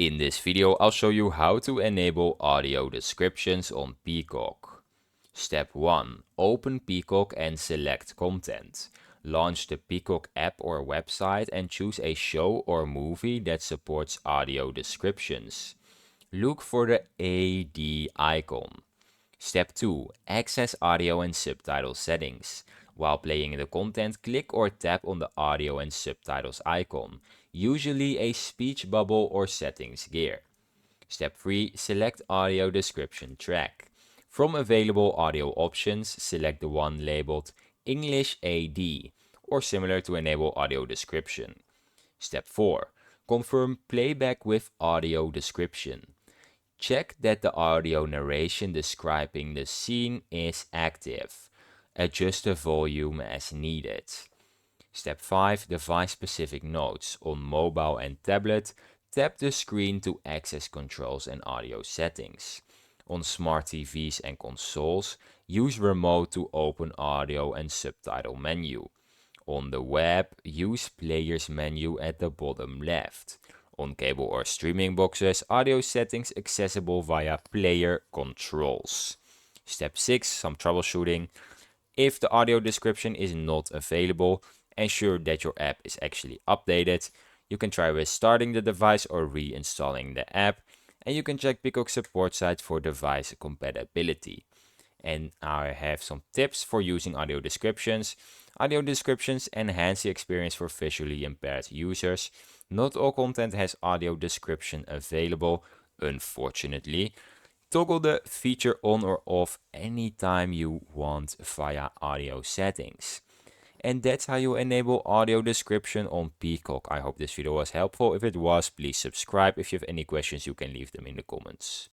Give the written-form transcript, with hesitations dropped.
In this video, I'll show you how to enable audio descriptions on Peacock. Step 1. Open Peacock and select Content. Launch the Peacock app or website and choose a show or movie that supports audio descriptions. Look for the AD icon. Step 2. Access audio and subtitle settings. While playing the content, click or tap on the audio and subtitles icon, usually a speech bubble or settings gear. Step 3. Select audio description track. From available audio options, select the one labeled English AD or similar to enable audio description. Step 4. Confirm playback with audio description. Check that the audio narration describing the scene is active. Adjust the volume as needed. Step 5. Device-specific notes. On mobile and tablet, tap the screen to access controls and audio settings. On smart TVs and consoles, use remote to open audio and subtitle menu. On the web, use players menu at the bottom left. On cable or streaming boxes, audio settings accessible via player controls. Step 6. Some troubleshooting. If the audio description is not available, ensure that your app is actually updated. You can try restarting the device or reinstalling the app, and you can check Peacock support site for device compatibility. And I have some tips for using audio descriptions. Audio descriptions enhance the experience for visually impaired users. Not all content has audio description available, unfortunately. Toggle the feature on or off anytime you want via audio settings. And that's how you enable audio description on Peacock. I hope this video was helpful. If it was, please subscribe. If you have any questions, you can leave them in the comments.